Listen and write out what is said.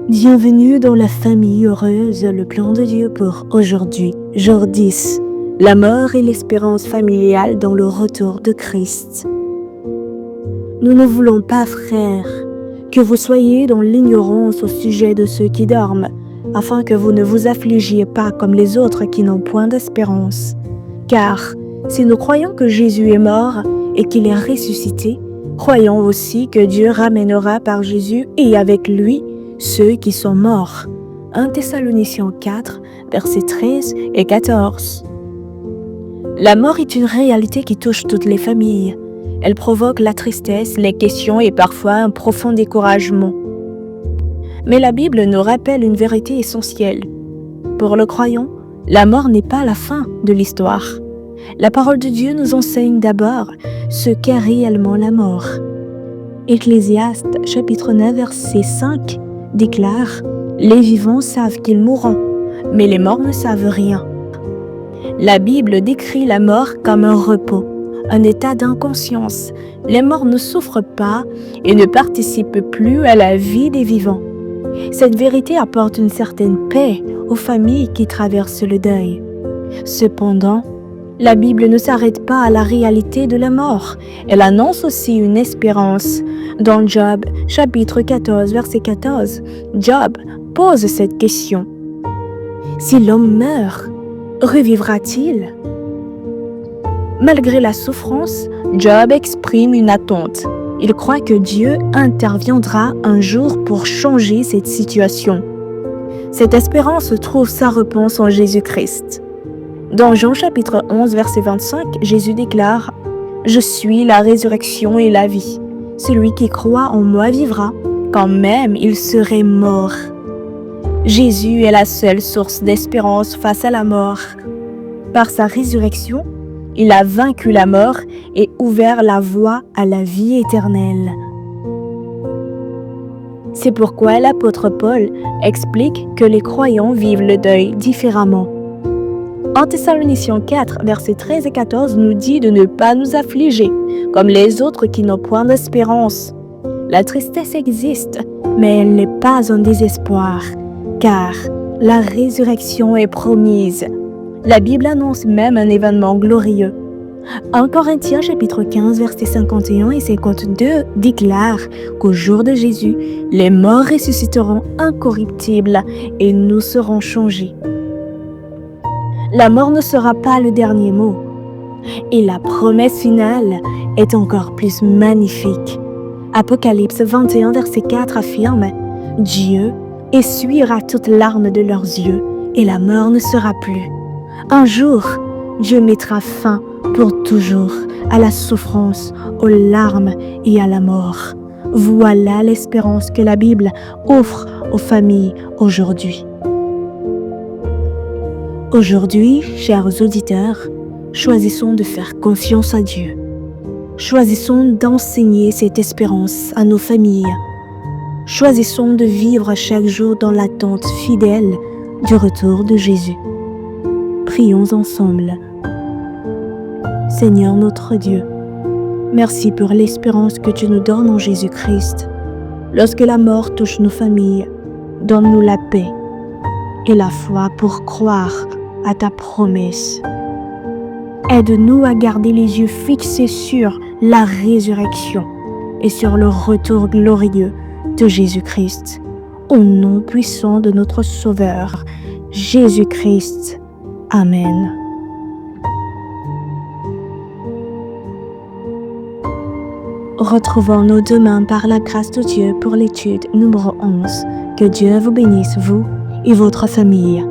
Bienvenue dans la famille heureuse, le plan de Dieu pour aujourd'hui, jour 10, la mort et l'espérance familiale dans le retour de Christ. Nous ne voulons pas, frères, que vous soyez dans l'ignorance au sujet de ceux qui dorment, afin que vous ne vous affligiez pas comme les autres qui n'ont point d'espérance. Car si nous croyons que Jésus est mort et qu'il est ressuscité, croyons aussi que Dieu ramènera par Jésus et avec lui ceux qui sont morts. 1 Thessaloniciens 4, versets 13 et 14. La mort est une réalité qui touche toutes les familles. Elle provoque la tristesse, les questions et parfois un profond découragement. Mais la Bible nous rappelle une vérité essentielle. Pour le croyant, la mort n'est pas la fin de l'histoire. La parole de Dieu nous enseigne d'abord ce qu'est réellement la mort. Ecclésiaste chapitre 9 verset 5 déclare « Les vivants savent qu'ils mourront, mais les morts ne savent rien ». La Bible décrit la mort comme un repos, un état d'inconscience. Les morts ne souffrent pas et ne participent plus à la vie des vivants. Cette vérité apporte une certaine paix aux familles qui traversent le deuil. Cependant, la Bible ne s'arrête pas à la réalité de la mort. Elle annonce aussi une espérance. Dans Job, chapitre 14, verset 14, Job pose cette question. Si l'homme meurt, revivra-t-il? Malgré la souffrance, Job exprime une attente. Il croit que Dieu interviendra un jour pour changer cette situation. Cette espérance trouve sa réponse en Jésus-Christ. Dans Jean chapitre 11, verset 25, Jésus déclare « Je suis la résurrection et la vie. Celui qui croit en moi vivra, quand même il serait mort. » Jésus est la seule source d'espérance face à la mort. Par sa résurrection, il a vaincu la mort et ouvert la voie à la vie éternelle. C'est pourquoi l'apôtre Paul explique que les croyants vivent le deuil différemment. 1 Thessaloniciens 4, versets 13 et 14 nous dit de ne pas nous affliger, comme les autres qui n'ont point d'espérance. La tristesse existe, mais elle n'est pas un désespoir, car la résurrection est promise. La Bible annonce même un événement glorieux. 1 Corinthiens chapitre 15, versets 51 et 52 déclare qu'au jour de Jésus, les morts ressusciteront incorruptibles et nous serons changés. La mort ne sera pas le dernier mot. Et la promesse finale est encore plus magnifique. Apocalypse 21, verset 4 affirme « Dieu essuiera toutes larmes de leurs yeux et la mort ne sera plus. Un jour, Dieu mettra fin pour toujours à la souffrance, aux larmes et à la mort. » Voilà l'espérance que la Bible offre aux familles aujourd'hui. Aujourd'hui, chers auditeurs, choisissons de faire confiance à Dieu. Choisissons d'enseigner cette espérance à nos familles. Choisissons de vivre chaque jour dans l'attente fidèle du retour de Jésus. Prions ensemble. Seigneur notre Dieu, merci pour l'espérance que tu nous donnes en Jésus-Christ. Lorsque la mort touche nos familles, donne-nous la paix et la foi pour croire à ta promesse. Aide-nous à garder les yeux fixés sur la résurrection et sur le retour glorieux de Jésus-Christ. Au nom puissant de notre Sauveur, Jésus-Christ. Amen. Retrouvons-nous demain par la grâce de Dieu pour l'étude numéro 11. Que Dieu vous bénisse, vous et votre famille.